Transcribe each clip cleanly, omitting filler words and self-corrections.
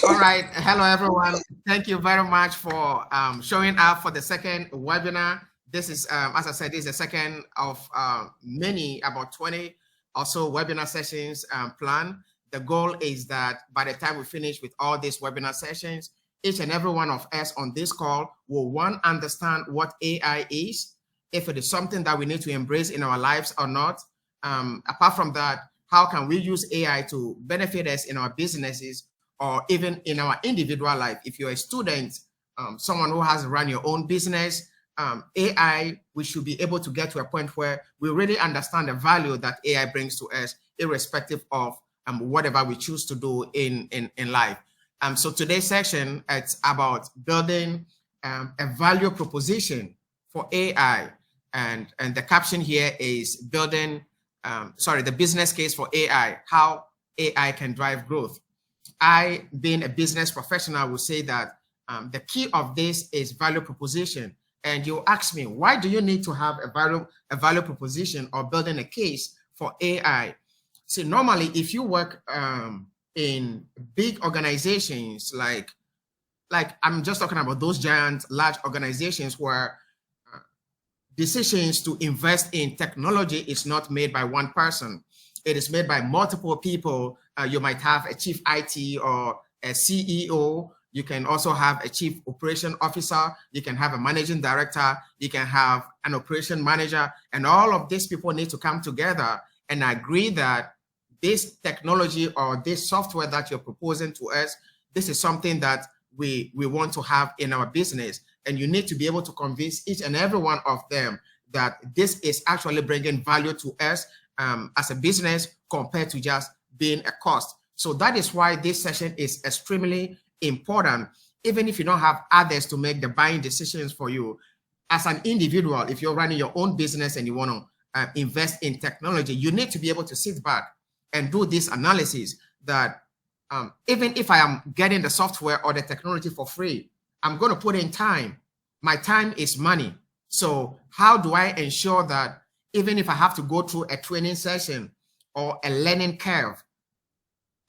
All right. Hello, everyone. Thank you very much for showing up for the second webinar. This is, as I said, this is the second of many, about 20 or so webinar sessions planned. The goal is that by the time we finish with all these webinar sessions, each and every one of us on this call will, one, understand what AI is, if it is something that we need to embrace in our lives or not. Apart from that, how can we use AI to benefit us in our businesses or even in our individual life? If you're a student, someone who has run your own business, AI, we should be able to get to a point where we really understand the value that AI brings to us, irrespective of whatever we choose to do in life. So today's section, it's about building a value proposition for AI. And the caption here is building, the business case for AI, how AI can drive growth. I, being a business professional, will say that the key of this is value proposition. And you ask me, why do you need to have a value proposition or building a case for AI? See, normally, if you work in big organizations, like I'm just talking about those giant, large organizations where decisions to invest in technology is not made by one person. It is made by multiple people. You might have a chief IT or a CEO. You can also have a chief operation officer. You can have a managing director. You can have an operation manager. And all of these people need to come together and agree that this technology or this software that you're proposing to us, this is something that we want to have in our business. And you need to be able to convince each and every one of them that this is actually bringing value to us as a business compared to just being a cost. So that is why this session is extremely important. Even if you don't have others to make the buying decisions for you, as an individual, if you're running your own business and you want to invest in technology, you need to be able to sit back and do this analysis that even if I am getting the software or the technology for free, I'm going to put in time. My time is money. So how do I ensure that even if I have to go through a training session or a learning curve,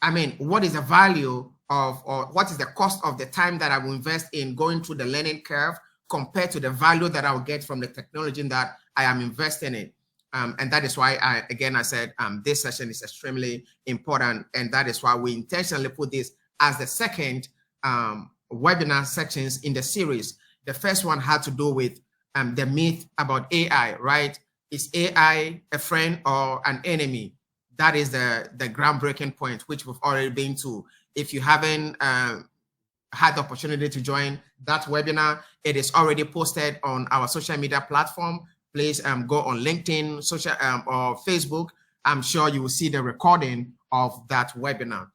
I mean, what is the value of, or what is the cost of the time that I will invest in going through the learning curve compared to the value that I will get from the technology that I am investing in? And that is why I said this session is extremely important. And that is why we intentionally put this as the second webinar sections in the series. The first one had to do with the myth about AI, right? Is AI a friend or an enemy? That is the groundbreaking point, which we've already been to. If you haven't had the opportunity to join that webinar, it is already posted on our social media platform. Please go on LinkedIn, social or Facebook. I'm sure you will see the recording of that webinar.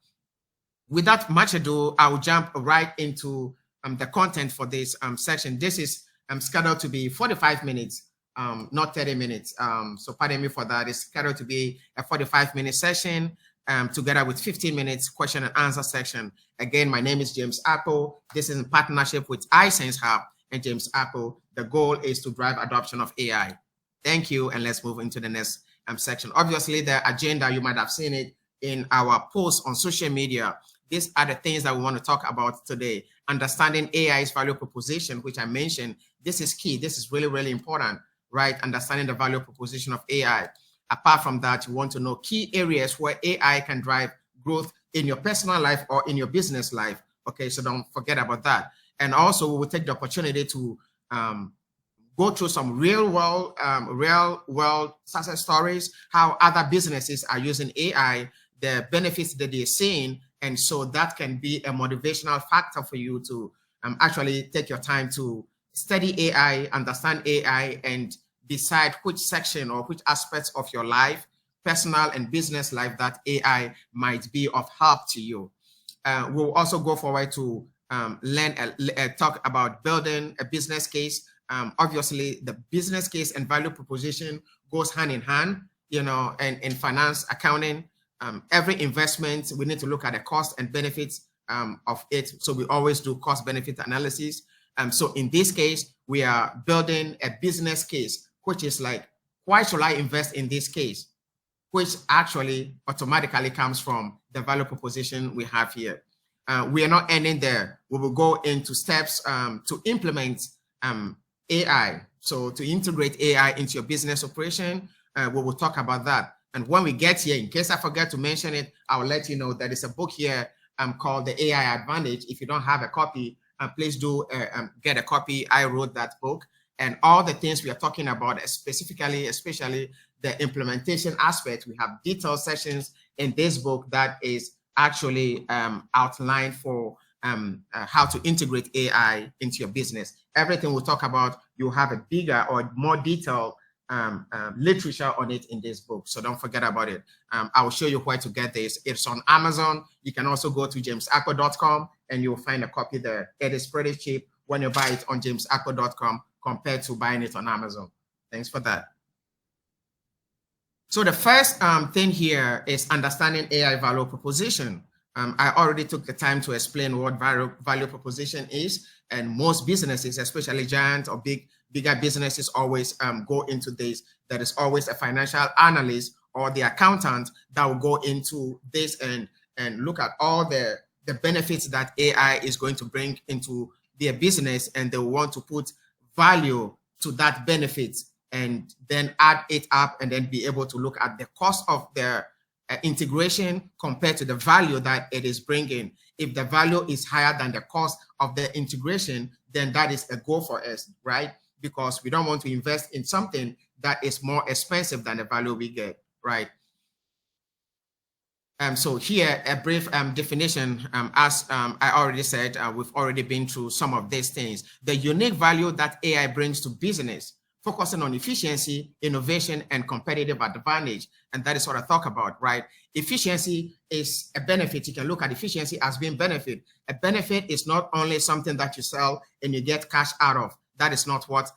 Without much ado, I will jump right into the content for this section. This is scheduled to be 45 minutes, not 30 minutes. So pardon me for that. It's scheduled to be a 45-minute session together with 15 minutes question and answer section. Again, my name is James Apple. This is in partnership with iSenseHUB and James Apple. The goal is to drive adoption of AI. Thank you, and let's move into the next section. Obviously, the agenda, you might have seen it in our posts on social media. These are the things that we want to talk about today. Understanding AI's value proposition, which I mentioned. This is key. This is really, really important, right? Understanding the value proposition of AI. Apart from that, you want to know key areas where AI can drive growth in your personal life or in your business life. Okay, so don't forget about that. And also, we will take the opportunity to go through some real world success stories, how other businesses are using AI, the benefits that they're seeing. And so that can be a motivational factor for you to actually take your time to study AI, understand AI, and decide which section or which aspects of your life, personal and business life, that AI might be of help to you. We'll also go forward to talk about building a business case. Obviously, the business case and value proposition goes hand in hand, you know, and in finance, accounting, every investment, we need to look at the cost and benefits of it. So we always do cost benefit analysis. So in this case, we are building a business case, which is like, why should I invest in this case? Which actually automatically comes from the value proposition we have here. We are not ending there. We will go into steps to implement AI. So to integrate AI into your business operation, we will talk about that. And when we get here, in case I forget to mention it, I will let you know that there's a book here called The AI Advantage. If you don't have a copy, please do get a copy. I wrote that book, and all the things we are talking about, especially the implementation aspect, we have detailed sessions in this book that is actually outlined for how to integrate AI into your business. Everything we'll talk about, you'll have a bigger or more detailed literature on it in this book. So don't forget about it. I will show you where to get this. It's on Amazon. You can also go to jamesakpo.com and you'll find a copy there. It is pretty cheap when you buy it on jamesakpo.com compared to buying it on Amazon. Thanks for that. So the first thing here is understanding AI value proposition. I already took the time to explain what value proposition is, and most businesses, especially giant or bigger businesses, always go into this. There is always a financial analyst or the accountant that will go into this and look at all the benefits that AI is going to bring into their business, and they want to put value to that benefit and then add it up and then be able to look at the cost of their integration compared to the value that it is bringing. If the value is higher than the cost of the integration, then that is a go for us, right? Because we don't want to invest in something that is more expensive than the value we get, right? So here, a brief definition, as I already said, we've already been through some of these things. The unique value that AI brings to business, focusing on efficiency, innovation, and competitive advantage. And that is what I talk about, right? Efficiency is a benefit. You can look at efficiency as being benefit. A benefit is not only something that you sell and you get cash out of. That is not what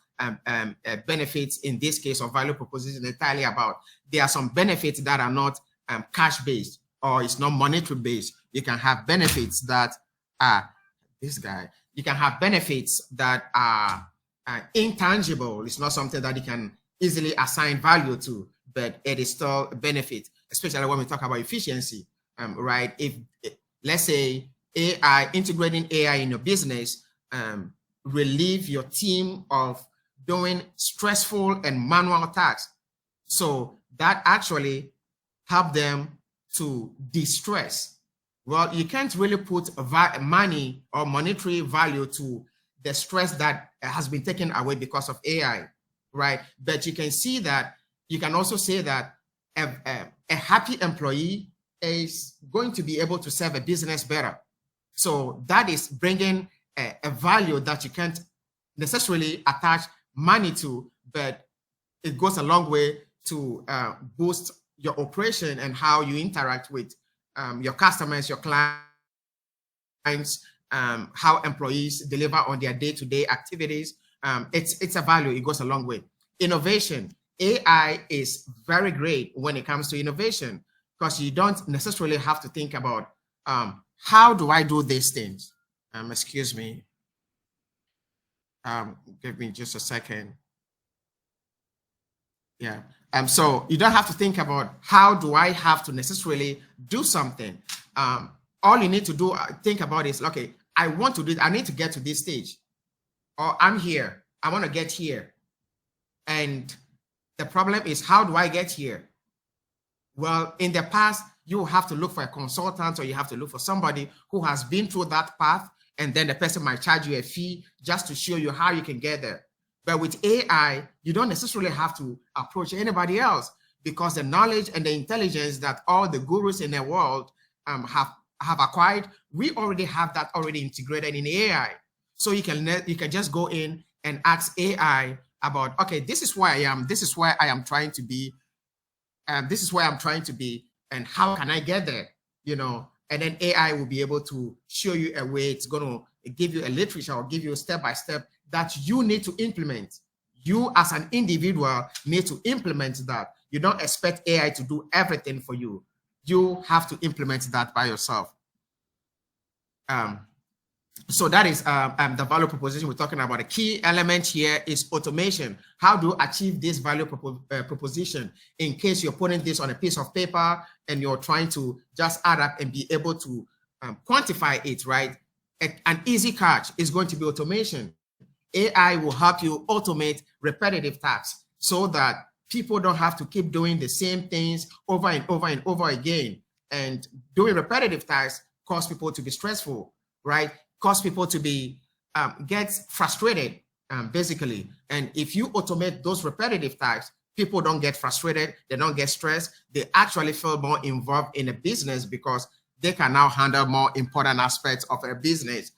benefits in this case of value proposition is entirely about. There are some benefits that are not cash-based or it's not monetary-based. You can have benefits that are, you can have benefits that are intangible. It's not something that you can easily assign value to, but it is still a benefit, especially when we talk about efficiency, right? If let's say AI, integrating AI in your business, relieve your team of doing stressful and manual tasks. So that actually help them to de-stress. Well, you can't really put money or monetary value to the stress that has been taken away because of AI, right? But you can see that, you can also say that a happy employee is going to be able to serve a business better. So that is bringing a value that you can't necessarily attach money to, but it goes a long way to boost your operation and how you interact with your customers, your clients, how employees deliver on their day-to-day activities. It's a value. It goes a long way. Innovation. AI is very great when it comes to innovation because you don't necessarily have to think about how do I do these things. Excuse me. Give me just a second. Yeah. So you don't have to think about how do I have to necessarily do something. All you need to do, think about is, okay, I want to do it. I need to get to this stage, or I'm here. I want to get here. And the problem is, how do I get here? Well, in the past, you have to look for a consultant or you have to look for somebody who has been through that path. And then the person might charge you a fee just to show you how you can get there. But with AI, you don't necessarily have to approach anybody else because the knowledge and the intelligence that all the gurus in the world have acquired, we already have that already integrated in AI. So you can just go in and ask AI about, okay, this is where I am, this is where I am trying to be, this is where I'm trying to be, and how can I get there? You know, and then AI will be able to show you a way. It's going to give you a literature or give you a step-by-step that you need to implement. You as an individual need to implement that. You don't expect AI to do everything for you. You have to implement that by yourself. So that is the value proposition we're talking about. A key element here is automation. How do you achieve this value proposition? In case you're putting this on a piece of paper and you're trying to just add up and be able to quantify it, right? An easy catch is going to be automation. AI will help you automate repetitive tasks so that people don't have to keep doing the same things over and over and over again. And doing repetitive tasks cause people to be stressful, right? Cause people to be get frustrated, basically. And if you automate those repetitive tasks, people don't get frustrated, they don't get stressed, they actually feel more involved in a business because they can now handle more important aspects of a business,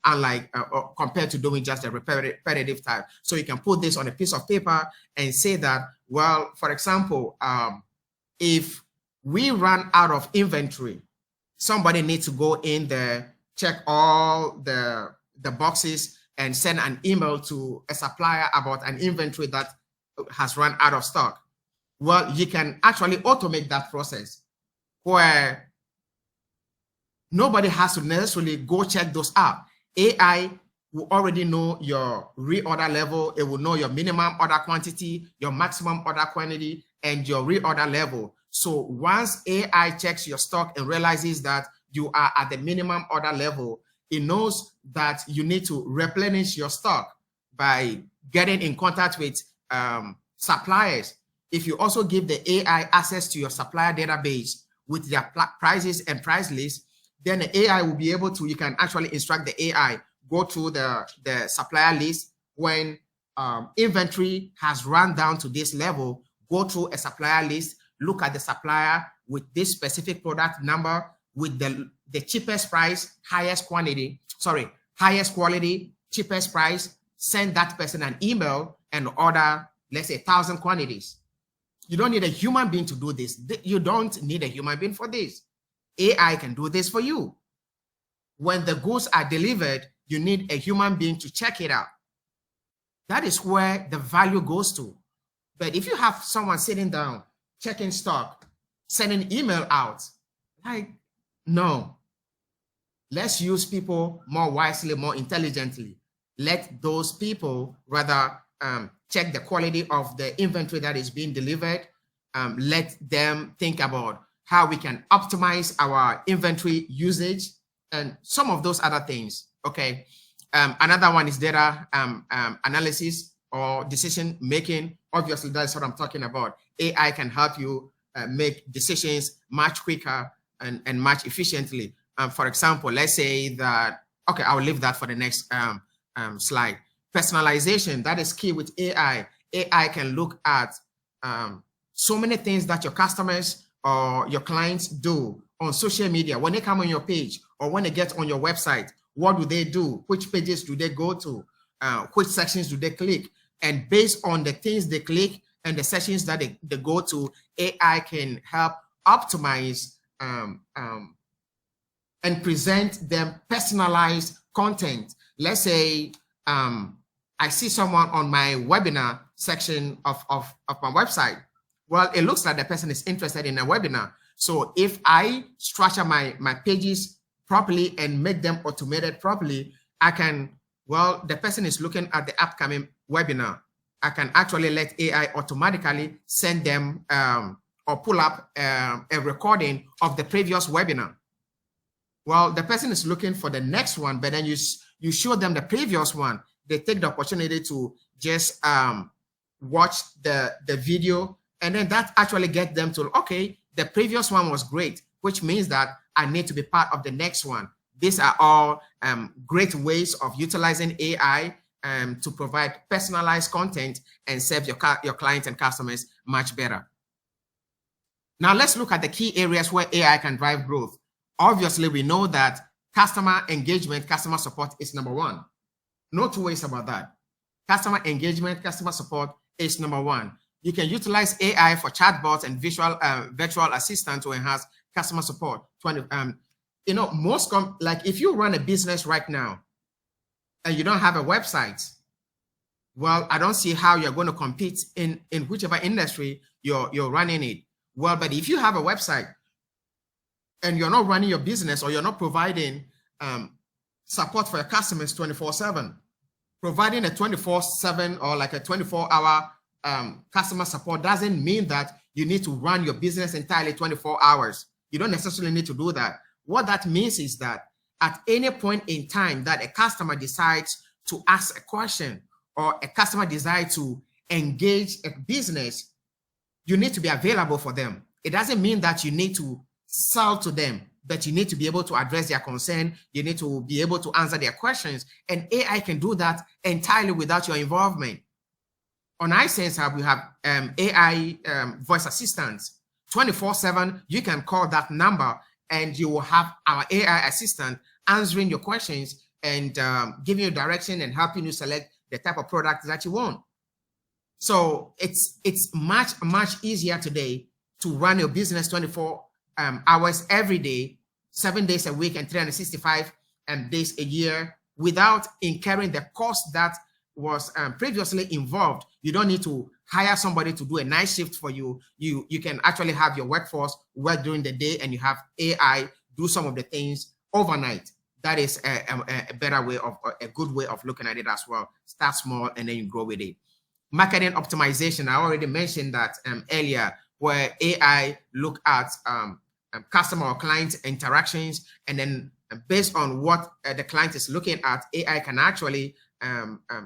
unlike compared to doing just a repetitive task. So you can put this on a piece of paper and say that, well, for example, if we run out of inventory, somebody needs to go in there, check all the boxes and send an email to a supplier about an inventory that has run out of stock. Well, you can actually automate that process where nobody has to necessarily go check those out. AI will already know your reorder level. It will know your minimum order quantity, your maximum order quantity, and your reorder level. So once AI checks your stock and realizes that you are at the minimum order level, it knows that you need to replenish your stock by getting in contact with suppliers. If you also give the AI access to your supplier database with their prices and price lists, then the AI will be able to, you can actually instruct the AI, go through the supplier list. When inventory has run down to this level, go through a supplier list, look at the supplier with this specific product number, with the cheapest price, highest quality, cheapest price, send that person an email and order, let's say 1,000 quantities. You don't need a human being to do this. You don't need a human being for this. AI can do this for you. When the goods are delivered, you need a human being to check it out. That is where the value goes to. But if you have someone sitting down, checking stock, sending email out, like, no. Let's use people more wisely, more intelligently. Let those people rather check the quality of the inventory that is being delivered. Let them think about how we can optimize our inventory usage and some of those other things. Okay. Another one is data analysis or decision making. Obviously, that's what I'm talking about. AI can help you make decisions much quicker and much efficiently. For example, let's say that, okay, I'll leave that for the next slide. Personalization, that is key with AI. AI can look at so many things that your customers or your clients do on social media. When they come on your page or when they get on your website, what do they do? Which pages do they go to? Which sections do they click? And based on the things they click and the sections that they go to, AI can help optimize and present them personalized content. Let's say I see someone on my webinar section of my website. Well, it looks like the person is interested in a webinar. So if I structure my pages properly and make them automated properly, I can, well, the person is looking at the upcoming webinar. I can actually let AI automatically send them or pull up a recording of the previous webinar. Well, the person is looking for the next one, but then you show them the previous one. They take the opportunity to just watch the video, and then that actually gets them to, okay, the previous one was great, which means that I need to be part of the next one. These are all great ways of utilizing AI to provide personalized content and serve your clients and customers much better. Now let's look at the key areas where AI can drive growth. Obviously, we know that customer engagement, customer support is number one. No two ways about that. Customer engagement, customer support is number one. You can utilize AI for chatbots and virtual assistants to enhance customer support. You know, like if you run a business right now and you don't have a website, well, I don't see how you're going to compete in whichever industry you're running it. Well, but if you have a website and you're not running your business or you're not providing support for your customers 24/7, providing a 24/7 or like a 24-hour customer support doesn't mean that you need to run your business entirely 24 hours. You don't necessarily need to do that. What that means is that at any point in time that a customer decides to ask a question or a customer decides to engage a business, you need to be available for them. It doesn't mean that you need to sell to them, but you need to be able to address their concern. You need to be able to answer their questions. And AI can do that entirely without your involvement. On iSenseHUB, we have AI voice assistants. 24/7, you can call that number and you will have our AI assistant answering your questions and giving you direction and helping you select the type of product that you want. So it's much easier today to run your business 24 hours every day, 7 days a week, and 365 days a year without incurring the cost that was previously involved. You don't need to hire somebody to do a night shift for you. You can actually have your workforce work during the day, and you have AI do some of the things overnight. That is a better way of, a good way of looking at it as well. Start small and then you grow with it. Marketing optimization, I already mentioned that earlier, where AI look at customer or client interactions, and then based on what the client is looking at, AI can actually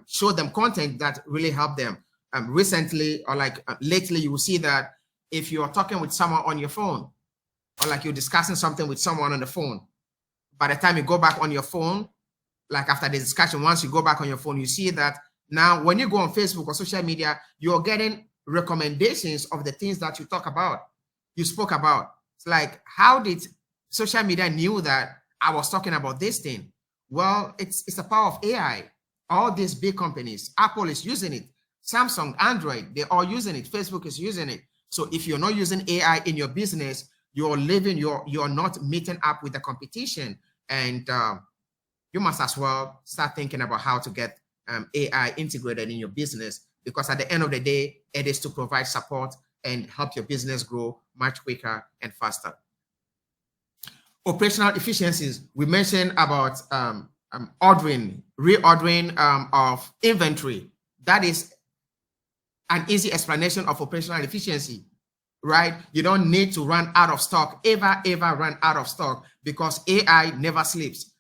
show them content that really help them. Recently, or like lately, you will see that if you're talking with someone on your phone, or like you're discussing something with someone on the phone, by the time you go back on your phone, like after the discussion, once you go back on your phone, you see that now when you go on Facebook or social media, you're getting recommendations of the things that you talk about, you spoke about. It's like, how did social media knew that I was talking about this thing? Well, it's the power of AI. All these big companies, Apple is using it, Samsung, Android, they're all using it. Facebook is using it. So if you're not using AI in your business, you're not meeting up with the competition, and you must as well start thinking about how to get AI integrated in your business, because at the end of the day, it is to provide support and help your business grow much quicker and faster. Operational efficiencies. We mentioned about reordering of inventory. That is an easy explanation of operational efficiency, right? You don't need to run out of stock, ever run out of stock, because AI never sleeps.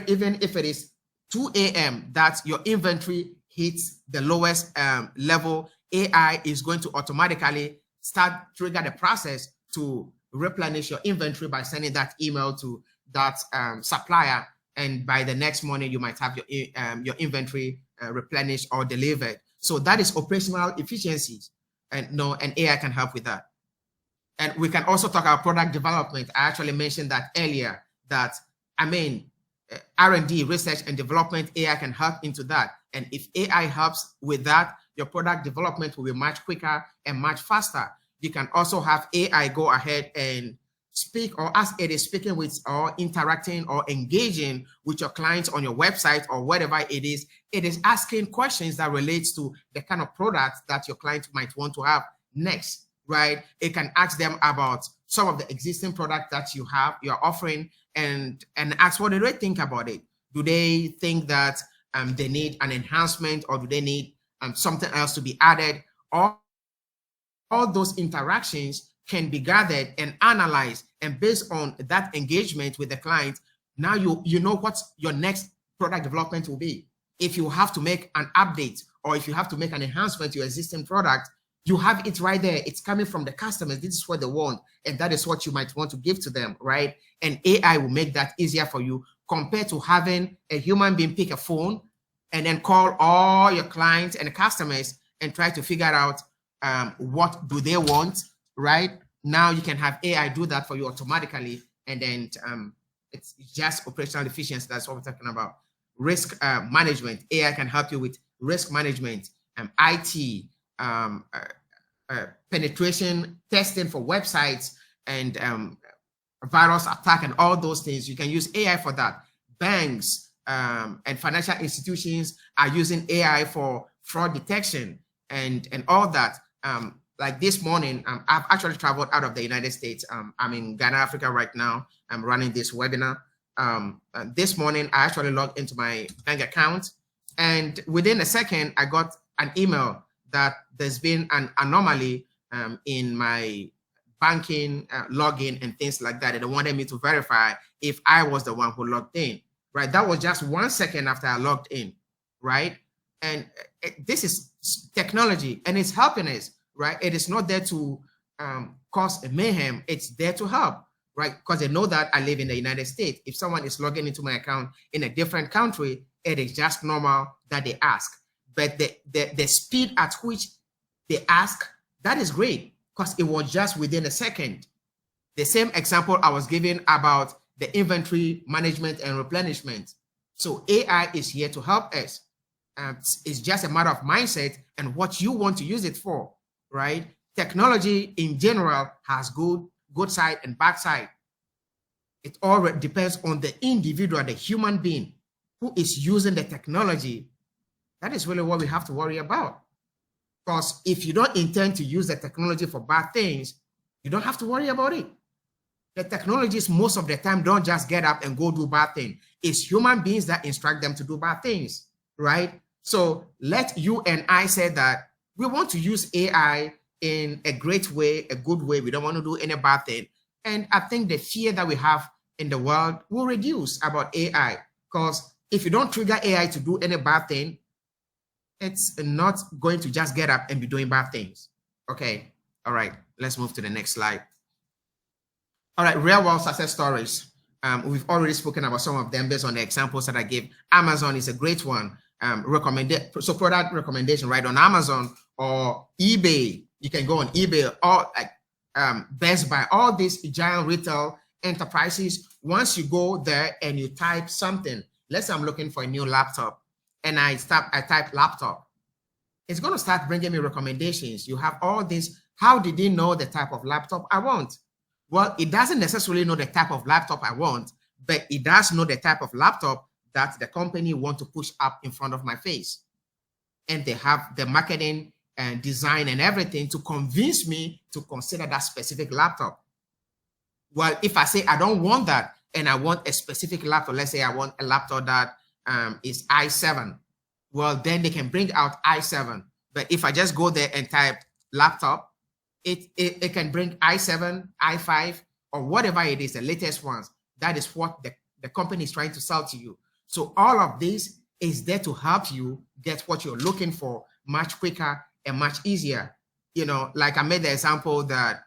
Even if it is 2 a.m. that your inventory hits the lowest level, AI is going to automatically trigger the process to replenish your inventory by sending that email to that supplier, and by the next morning you might have your inventory replenished or delivered. So that is operational efficiencies, and AI can help with that. And we can also talk about product development. I actually mentioned that earlier, that R&D, research and development, AI can help into that. And if AI helps with that, your product development will be much quicker and much faster. You can also have AI go ahead and speak, or as it is speaking with or interacting or engaging with your clients on your website or whatever it is asking questions that relates to the kind of product that your client might want to have next, right? It can ask them about some of the existing product that you're offering, and ask what do they think about it. Do they think that they need an enhancement, or do they need something else to be added? All those interactions can be gathered and analyzed, and based on that engagement with the client, now you know what your next product development will be. If you have to make an update, or if you have to make an enhancement to your existing product, you have it right there. It's coming from the customers. This is what they want, and that is what you might want to give to them, right? And AI will make that easier for you, compared to having a human being pick a phone and then call all your clients and customers and try to figure out what do they want, right? Now you can have AI do that for you automatically, and then it's just operational efficiency. That's what we're talking about. Risk management. AI can help you with risk management, IT, penetration testing for websites, and virus attack, and all those things. You can use AI for that. Banks and financial institutions are using AI for fraud detection and all that. Like this morning, I've actually traveled out of the United States. I'm in Ghana, Africa right now. I'm running this webinar. This morning, I actually logged into my bank account, and within a second, I got an email that there's been an anomaly in my banking login and things like that. And they wanted me to verify if I was the one who logged in, right? That was just 1 second after I logged in, right? And this is technology, and it's helping us, right? It is not there to cause a mayhem. It's there to help, right? Because they know that I live in the United States. If someone is logging into my account in a different country, it is just normal that they ask. But the speed at which they ask, that is great, because it was just within a second. The same example I was giving about the inventory management and replenishment. So AI is here to help us. It's just a matter of mindset and what you want to use it for, right? Technology in general has good side and bad side. It all depends on the individual, the human being who is using the technology. That is really what we have to worry about. Because if you don't intend to use the technology for bad things, you don't have to worry about it. The technologies most of the time don't just get up and go do bad things. It's human beings that instruct them to do bad things, right? So let you and I say that we want to use AI in a great way, a good way. We don't want to do any bad thing. And I think the fear that we have in the world will reduce about AI, because if you don't trigger AI to do any bad thing, it's not going to just get up and be doing bad things. Okay. All right. Let's move to the next slide. All right. Real world success stories. We've already spoken about some of them based on the examples that I gave. Amazon is a great one. So product recommendation, right, on Amazon or eBay. You can go on eBay or like Best Buy, all these giant retail enterprises. Once you go there and you type something, let's say I'm looking for a new laptop, and I type laptop, it's going to start bringing me recommendations. You have all these. How did it know the type of laptop I want? Well, it doesn't necessarily know the type of laptop I want, but it does know the type of laptop that the company want to push up in front of my face. And they have the marketing and design and everything to convince me to consider that specific laptop. Well, if I say I don't want that and I want a specific laptop, let's say I want a laptop that is i7, well, then they can bring out i7. But if I just go there and type laptop, it can bring i7, i5, or whatever it is, the latest ones. That is what the company is trying to sell to you. So all of this is there to help you get what you're looking for much quicker and much easier. You know, like I made the example that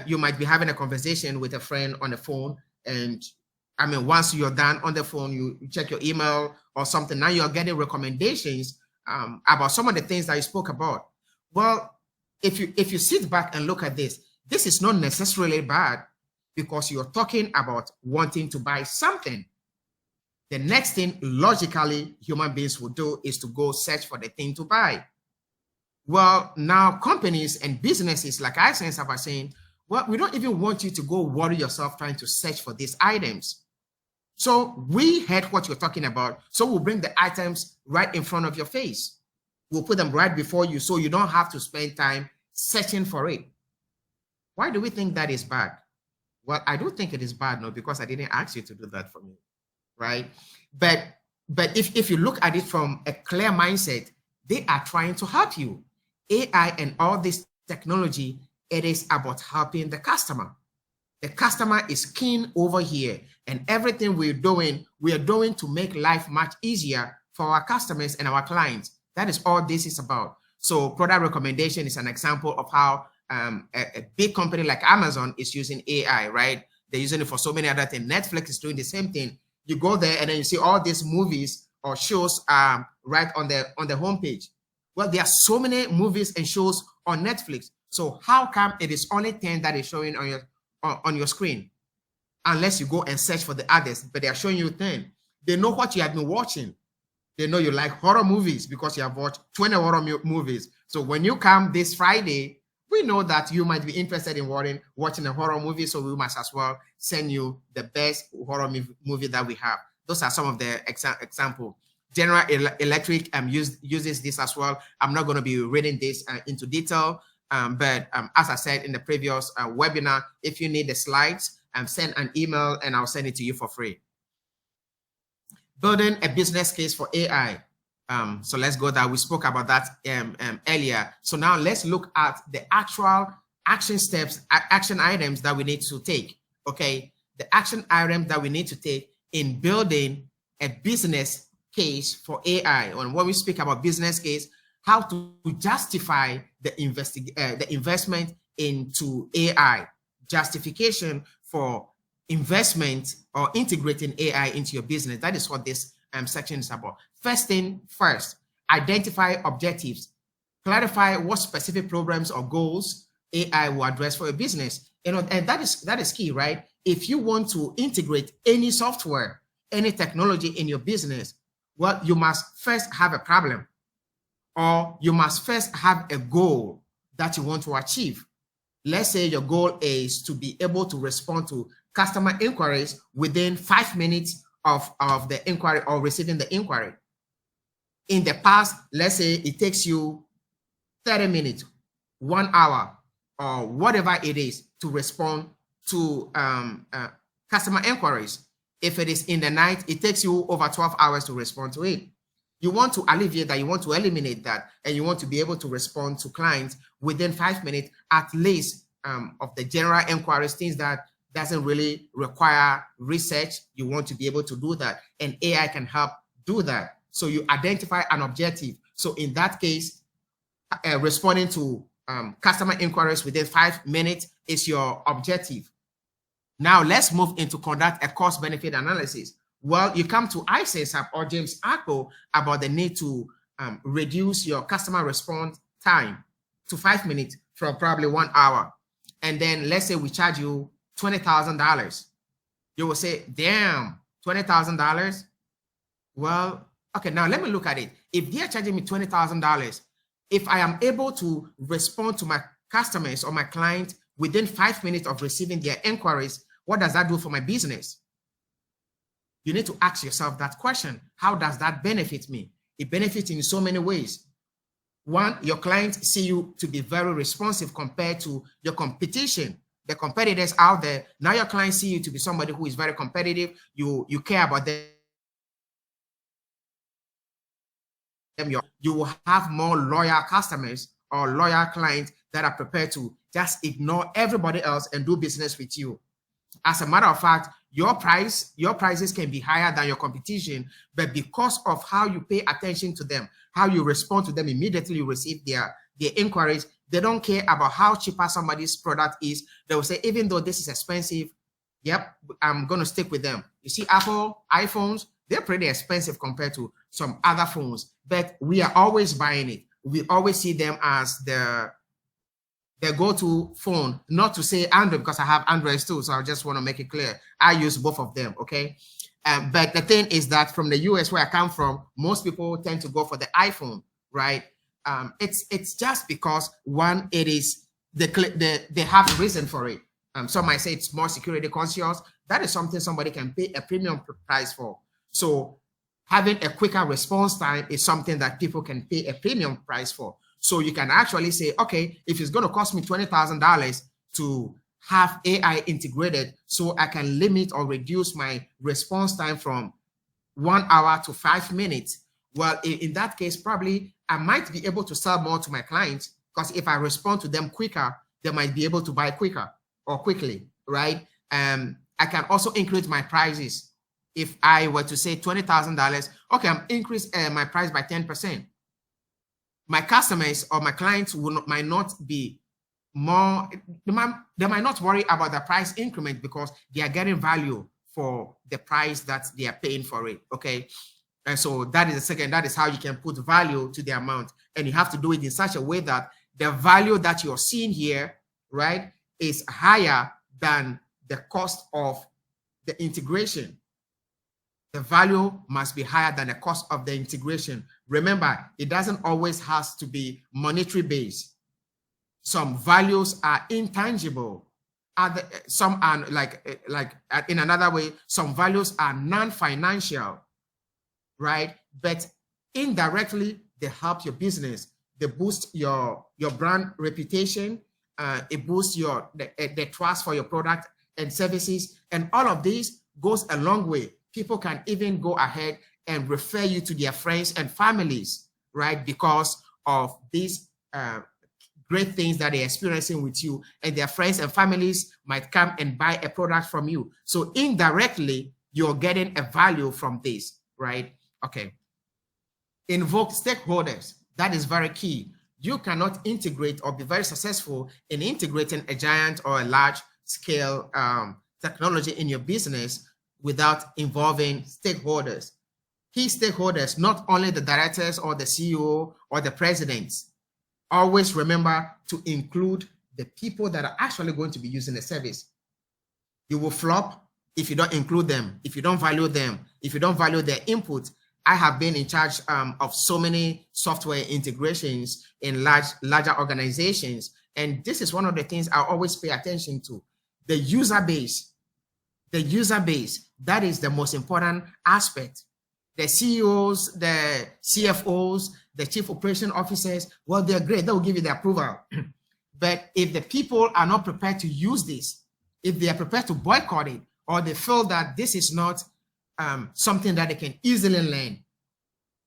you might be having a conversation with a friend on the phone, and I mean, once you're done on the phone, you check your email or something. Now you're getting recommendations about some of the things that you spoke about. Well, if you sit back and look at this is not necessarily bad, because you're talking about wanting to buy something. The next thing logically human beings will do is to go search for the thing to buy. Well, now companies and businesses like iSenseHUB are saying, well, we don't even want you to go worry yourself trying to search for these items. So we heard what you're talking about. So we'll bring the items right in front of your face. We'll put them right before you, so you don't have to spend time searching for it. Why do we think that is bad? Well, I don't think it is bad, no, because I didn't ask you to do that for me, right? But if you look at it from a clear mindset, they are trying to help you. AI and all this technology, it is about helping the customer. The customer is keen over here, and everything we are doing to make life much easier for our customers and our clients. That is all this is about. So product recommendation is an example of how a big company like Amazon is using AI, right? They're using it for so many other things. Netflix is doing the same thing. You go there and then you see all these movies or shows right on the homepage. Well, there are so many movies and shows on Netflix. So how come it is only 10 that is showing on your screen? Unless you go and search for the others, but they are showing you 10. They know what you have been watching. They know you like horror movies because you have watched 20 horror movies. So when you come this Friday, we know that you might be interested in watching a horror movie. So we must as well send you the best horror movie that we have. Those are some of the examples. General Electric uses this as well. I'm not going to be reading this into detail. But as I said in the previous webinar, if you need the slides, send an email and I'll send it to you for free. Building a business case for AI. So let's go there. We spoke about that earlier. So now let's look at the actual action steps, action items that we need to take. Okay. the action items that we need to take in building a business case for AI. And when we speak about business case, how to justify the investment into AI, justification for investment or integrating AI into your business. That is what this section is about. First thing first, identify objectives. Clarify what specific problems or goals AI will address for your business. And that is key, right? If you want to integrate any software, any technology in your business, well, you must first have a problem, or you must first have a goal that you want to achieve. Let's say your goal is to be able to respond to customer inquiries within 5 minutes of the inquiry or receiving the inquiry. In the past, let's say it takes you 30 minutes, 1 hour, or whatever it is to respond to customer inquiries. If it is in the night, it takes you over 12 hours to respond to it. You want to alleviate that, you want to eliminate that, and you want to be able to respond to clients within 5 minutes at least of the general inquiries, things that doesn't really require research. You want to be able to do that, and AI can help do that. So you identify an objective. So in that case, responding to customer inquiries within 5 minutes is your objective. Now let's move into conduct a cost-benefit analysis. Well, you come to iSenseHUB or James Akpo about the need to reduce your customer response time to 5 minutes from probably 1 hour. And then let's say we charge you $20,000. You will say, damn, $20,000? Well, okay, now let me look at it. If they're charging me $20,000, if I am able to respond to my customers or my clients within 5 minutes of receiving their inquiries, what does that do for my business? You need to ask yourself that question. How does that benefit me? It benefits in so many ways. One, your clients see you to be very responsive compared to your competition, the competitors out there. Now your clients see you to be somebody who is very competitive. You care about them. You will have more loyal customers or loyal clients that are prepared to just ignore everybody else and do business with you. As a matter of fact, your prices can be higher than your competition, but because of how you pay attention to them, how you respond to them immediately you receive their inquiries, they don't care about how cheaper somebody's product is. They will say, even though this is expensive, yep, I'm going to stick with them. You see, Apple, iPhones, they're pretty expensive compared to some other phones, but we are always buying it. We always see them as the go-to phone, not to say Android, because I have Androids too, so I just want to make it clear. I use both of them, okay? But the thing is that from the US, where I come from, most people tend to go for the iPhone, right? It's just because, one, it is they have a reason for it. Some might say it's more security conscious. That is something somebody can pay a premium price for. So having a quicker response time is something that people can pay a premium price for. So you can actually say, okay, if it's going to cost me $20,000 to have AI integrated so I can limit or reduce my response time from 1 hour to 5 minutes, well, in that case, probably I might be able to sell more to my clients, because if I respond to them quicker, they might be able to buy quicker or quickly, right? I can also increase my prices. If I were to say $20,000, okay, I'm increase my price by 10%. My customers or my clients might not be more, they might not worry about the price increment because they are getting value for the price that they are paying for it, okay? And so that is the second, that is how you can put value to the amount. And you have to do it in such a way that the value that you're seeing here, right, is higher than the cost of the integration. The value must be higher than the cost of the integration. Remember, it doesn't always have to be monetary based. Some values are intangible. Some are like in another way, some values are non-financial, right? But indirectly, they help your business. They boost your brand reputation. It boosts the trust for your product and services. And all of this goes a long way. People can even go ahead and refer you to their friends and families, right? Because of this great things that they're experiencing with you, and their friends and families might come and buy a product from you. So indirectly, you're getting a value from this, right? Okay. Invoke stakeholders. That is very key. You cannot integrate or be very successful in integrating a giant or a large scale technology in your business without involving stakeholders. Key stakeholders, not only the directors or the CEO or the presidents. Always remember to include the people that are actually going to be using the service. You will flop if you don't include them, if you don't value them, if you don't value their input. I have been in charge of so many software integrations in larger organizations. And this is one of the things I always pay attention to. The user base. The user base, that is the most important aspect. The CEOs, the CFOs, the chief operation officers, well, they're great. They will give you the approval. But if the people are not prepared to use this, if they are prepared to boycott it, or they feel that this is not something that they can easily learn,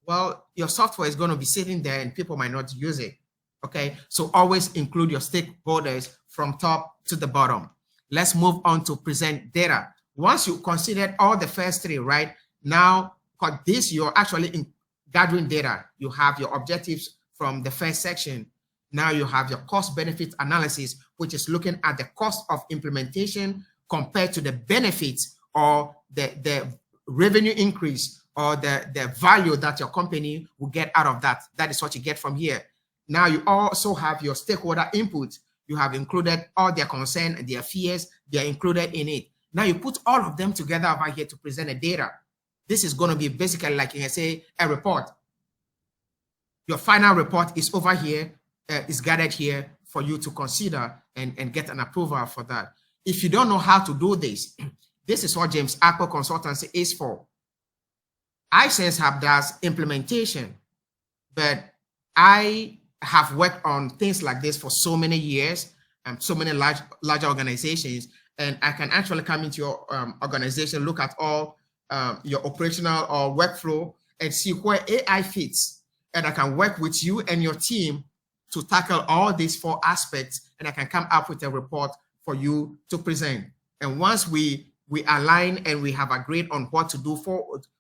well, your software is going to be sitting there and people might not use it. Okay, so always include your stakeholders from top to the bottom. Let's move on to present data. Once you considered all the first three, right? Now, for this, you're actually gathering data. You have your objectives from the first section. Now you have your cost-benefit analysis, which is looking at the cost of implementation compared to the benefits or the revenue increase or the value that your company will get out of that. That is what you get from here. Now you also have your stakeholder input. You have included all their concern and their fears. They are included in it. Now you put all of them together over here to present the data. This is going to be basically like, you can say, a report. Your final report is over here, is gathered here for you to consider and get an approval for that. If you don't know how to do this, this is what James Apple Consultancy is for. iSenseHUB does implementation, but I have worked on things like this for so many years and so many larger organizations, and I can actually come into your organization, look at all your operational or workflow and see where AI fits, and I can work with you and your team to tackle all these 4 aspects, and I can come up with a report for you to present. And once we align and we have agreed on what to do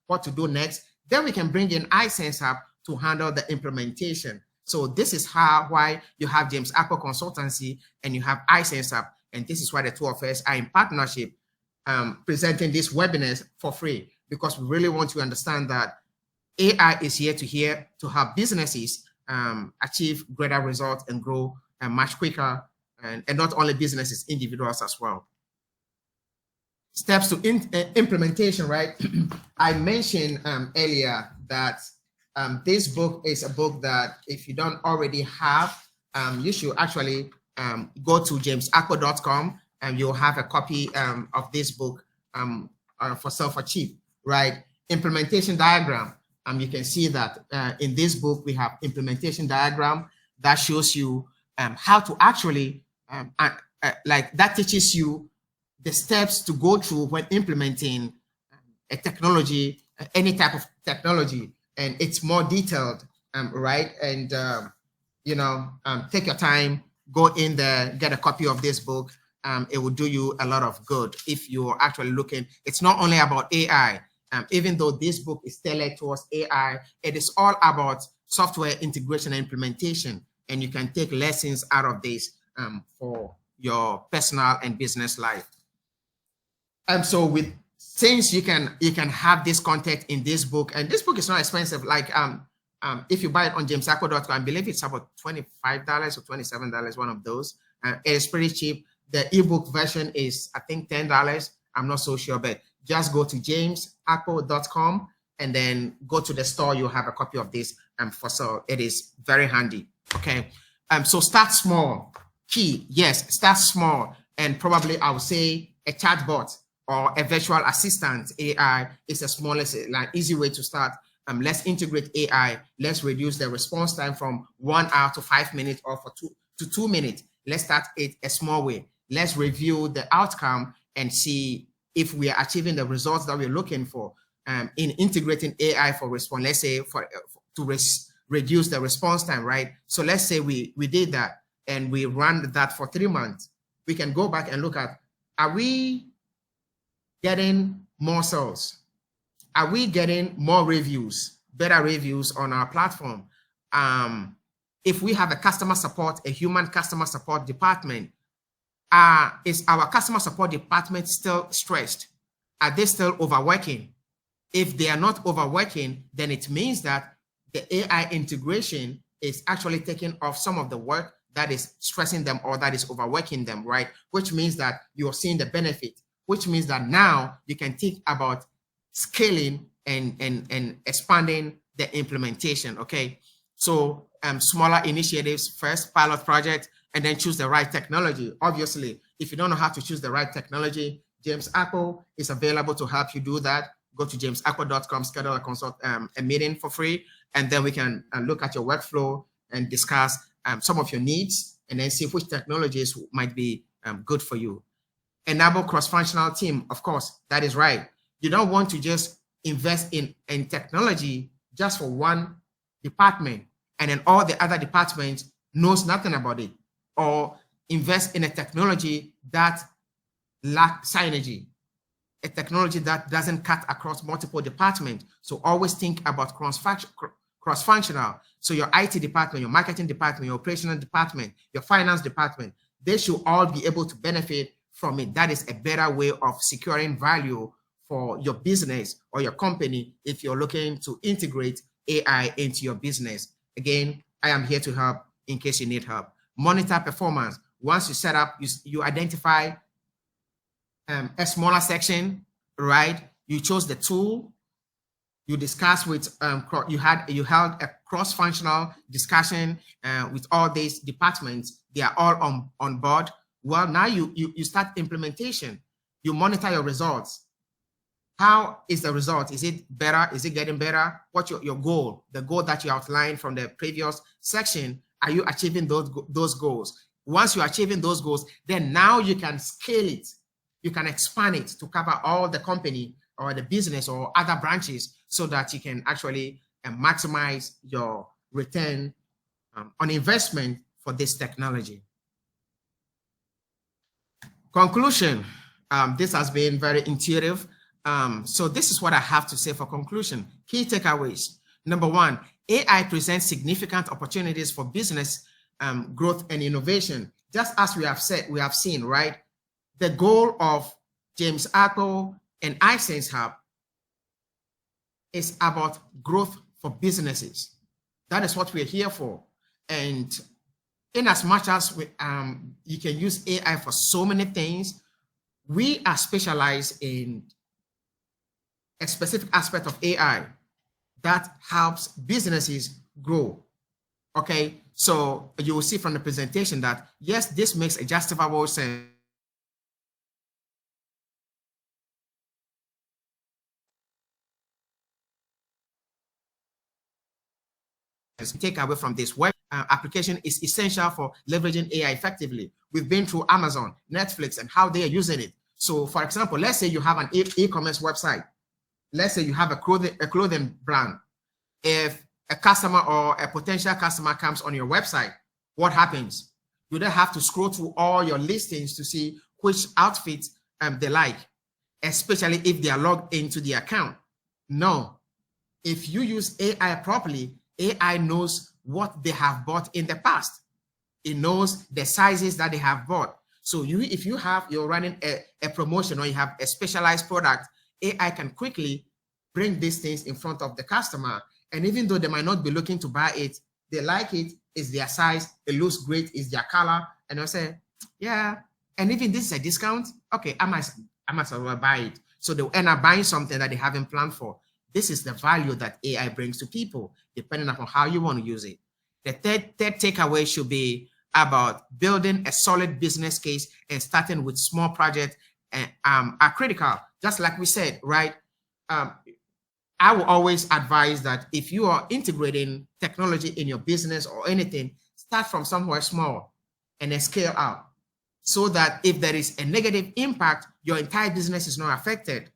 what to do next, then we can bring in iSenseHUB to handle the implementation. So this is why you have James Apple Consultancy and you have iSenseHUB, and this is why the two of us are in partnership presenting these webinars for free, because we really want to understand that AI is here to help businesses achieve greater results and grow much quicker, and not only businesses, individuals as well. Steps to implementation, right? I mentioned earlier that this book is a book that if you don't already have, you should actually go to jamesapple.com and you'll have a copy of this book for self-achieve, right? Implementation diagram. You can see that in this book, we have implementation diagram that shows you how to actually, that teaches you the steps to go through when implementing a technology, any type of technology, and it's more detailed, right? And, take your time, go in there, get a copy of this book. It will do you a lot of good if you're actually looking. It's not only about AI. Even though this book is tailored towards AI, it is all about software integration and implementation, and you can take lessons out of this for your personal and business life. So since you can have this content in this book, and this book is not expensive. Like if you buy it on jamesapple.com, I believe it's about $25 or $27, one of those. It is pretty cheap. The ebook version is, I think, $10. I'm not so sure, but just go to jamesapple.com and then go to the store. You'll have a copy of this for sale. It is very handy. Okay. So start small. Key, yes, start small. And probably I would say a chatbot or a virtual assistant AI is the smallest, easy way to start. Let's integrate AI. Let's reduce the response time from 1 hour to 5 minutes or for 2 minutes. Let's start it a small way. Let's review the outcome and see if we are achieving the results that we're looking for in integrating AI for response. Let's say to reduce the response time, right? So let's say we did that. and we run that for 3 months, we can go back and look at, are we getting more sales? Are we getting more reviews, better reviews on our platform? If we have a customer support, a human customer support department, is our customer support department still stressed? Are they still overworking? If they are not overworking, then it means that the AI integration is actually taking off some of the work that is stressing them or that is overworking them, right? Which means that you're seeing the benefit, which means that now you can think about scaling and expanding the implementation, okay? So smaller initiatives first, pilot project, and then choose the right technology. Obviously, if you don't know how to choose the right technology, James Apple is available to help you do that. Go to jamesapple.com, schedule a meeting for free, and then we can look at your workflow and discuss some of your needs, and then see which technologies might be good for you. Enable cross-functional team, of course, that is right. You don't want to just invest in technology just for one department, and then all the other departments knows nothing about it, or invest in a technology that lacks synergy, a technology that doesn't cut across multiple departments. So always think about cross-functional. So your IT department, your marketing department, your operational department, your finance department, they should all be able to benefit from it. That is a better way of securing value for your business or your company if you're looking to integrate AI into your business. Again, I am here to help in case you need help. Monitor performance. Once you set up, you identify a smaller section, right? You chose the tool. You discuss with you held a cross-functional discussion with all these departments. They are all on board. Well, now you start implementation. You monitor your results. How is the result? Is it better? Is it getting better? What's your goal? The goal that you outlined from the previous section, are you achieving those goals? Once you're achieving those goals, then now you can scale it. You can expand it to cover all the company or the business or other branches so that you can actually maximize your return on investment for this technology. Conclusion. This has been very intuitive. So this is what I have to say for conclusion. Key takeaways. Number one, AI presents significant opportunities for business growth and innovation. Just as we have seen, right? The goal of James Apple and iSenseHUB is about growth for businesses. That is what we're here for. And in as much as you can use AI for so many things, we are specialized in a specific aspect of AI that helps businesses grow. Okay, so you will see from the presentation that yes, this makes a justifiable sense. Take away from this web application is essential for leveraging AI effectively. We've been through Amazon, Netflix, and how they are using it. So, for example, let's say you have an e-commerce website. Let's say you have a clothing brand. If a customer or a potential customer comes on your website, what happens? You don't have to scroll through all your listings to see which outfits they like, especially if they are logged into the account. No. If you use AI properly, AI knows what they have bought in the past. It knows the sizes that they have bought. So if you're running a promotion or you have a specialized product, AI can quickly bring these things in front of the customer. And even though they might not be looking to buy it, they like it, it's their size, it looks great, it's their color. And they'll say, yeah, and even this is a discount, okay, I might as well buy it. So they'll end up buying something that they haven't planned for. This is the value that AI brings to people, depending upon how you want to use it. The third takeaway should be about building a solid business case and starting with small projects are critical. Just like we said, right? I will always advise that if you are integrating technology in your business or anything, start from somewhere small and then scale out so that if there is a negative impact, your entire business is not affected.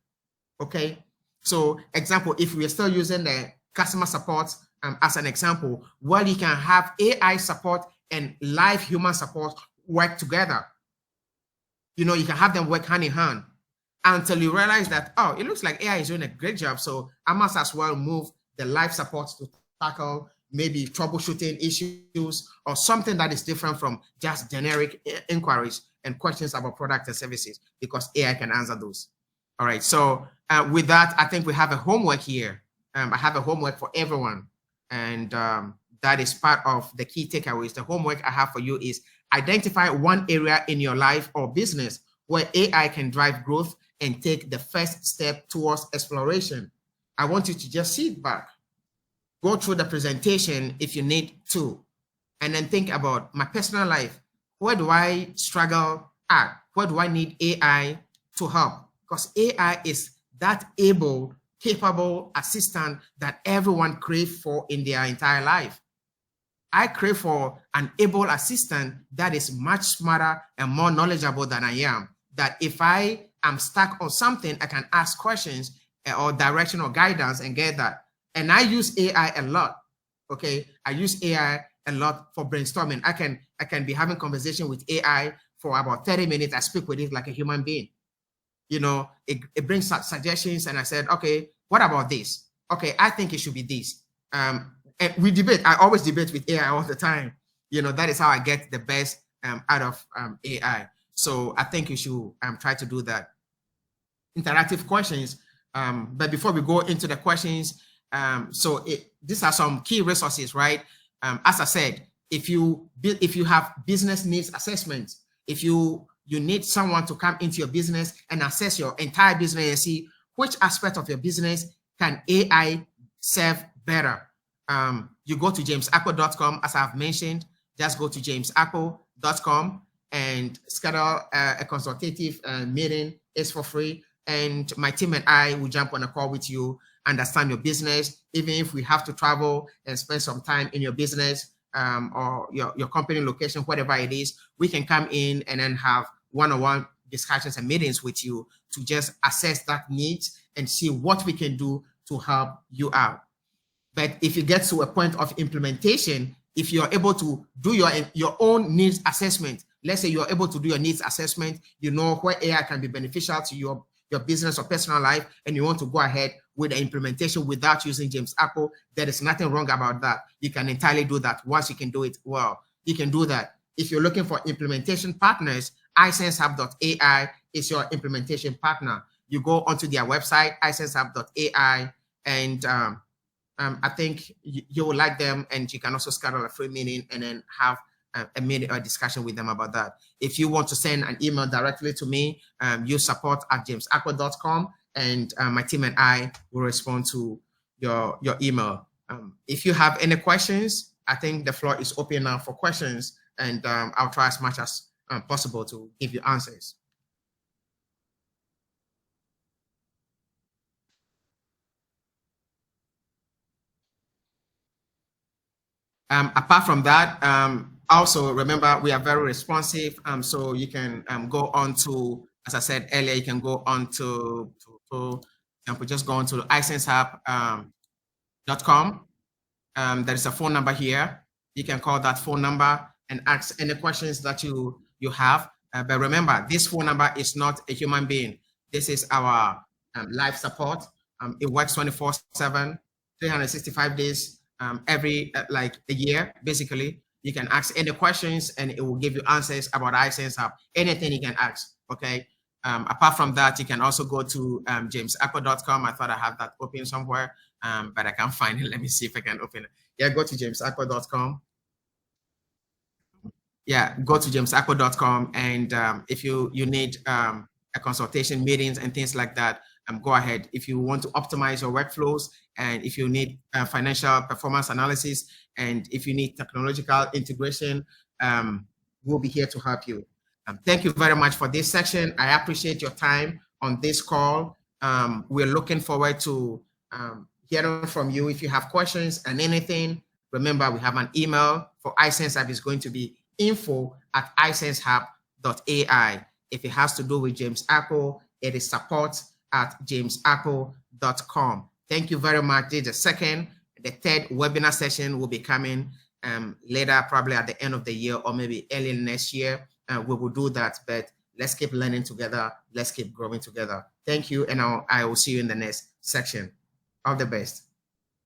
Okay. So, example, if we are still using the customer support as an example, well, you can have AI support and live human support work together. You know, you can have them work hand in hand until you realize that, oh, it looks like AI is doing a great job, so I must as well move the live support to tackle maybe troubleshooting issues or something that is different from just generic inquiries and questions about products and services, because AI can answer those. All right, so with that, I think we have a homework here. I have a homework for everyone, and that is part of the key takeaways. The homework I have for you is identify one area in your life or business where AI can drive growth and take the first step towards exploration. I want you to just sit back, go through the presentation if you need to, and then think about my personal life. Where do I struggle at? Where do I need AI to help? Because AI is that able, capable assistant that everyone craves for in their entire life. I crave for an able assistant that is much smarter and more knowledgeable than I am. That if I am stuck on something, I can ask questions or direction or guidance and get that. And I use AI a lot. Okay, I use AI a lot for brainstorming. I can be having conversation with AI for about 30 minutes. I speak with it like a human being. You know, it brings suggestions, and I said, okay, what about this? Okay, I think it should be this. And we debate. I always debate with AI all the time. You know, that is how I get the best out of AI. So I think you should try to do that. Interactive questions. But before we go into the questions, these are some key resources, right? As I said, if you have business needs assessments, if you need someone to come into your business and assess your entire business and see which aspect of your business can AI serve better. You go to jamesakpo.com, as I've mentioned. Just go to jamesakpo.com and schedule a consultative meeting. It's for free, and my team and I will jump on a call with you, understand your business, even if we have to travel and spend some time in your business or your company location, whatever it is. We can come in and then have one-on-one discussions and meetings with you to just assess that needs and see what we can do to help you out. But if you get to a point of implementation, if you're able to do your own needs assessment, let's say you're able to do your needs assessment, you know where AI can be beneficial to your business or personal life, and you want to go ahead with the implementation without using James Akpo, there is nothing wrong about that. You can entirely do that once you can do it well. You can do that. If you're looking for implementation partners, iSenseHUB.ai is your implementation partner. You go onto their website, iSenseHUB.ai, and I think you will like them, and you can also schedule a free meeting and then have a meeting or discussion with them about that. If you want to send an email directly to me, use support@jamesakpo.com, and my team and I will respond to your email. If you have any questions, I think the floor is open now for questions, and I'll try as much as possible to give you answers. Apart from that, also remember we are very responsive. So you can go on to, as I said earlier, you can go on to just go on to iSenseHUB.com. There is a phone number here. You can call that phone number and ask any questions that you have. But remember, this phone number is not a human being. This is our live support. It works 24/7, 365 days. Every like a year, basically. You can ask any questions and it will give you answers about iSenseHUB. Anything you can ask, okay? Apart from that, you can also go to jamesakpo.com. I thought I have that open somewhere, but I can't find it. Let me see if I can open it. Yeah, go to jamesakpo.com. Yeah, go to jamesakpo.com, and if you need a consultation, meetings and things like that, go ahead. If you want to optimize your workflows, and if you need financial performance analysis, and if you need technological integration, we'll be here to help you. Thank you very much for this section. I appreciate your time on this call. We're looking forward to hearing from you. If you have questions and anything, remember we have an email for iSenseHUB. Is going to be info@isensehub.ai. If it has to do with James Akpo, it is support@jamesakpo.com. Thank you very much. This is the second. The third webinar session will be coming later, probably at the end of the year or maybe early next year, we will do that. But let's keep learning together. Let's keep growing together. Thank you. And I will see you in the next section. All the best.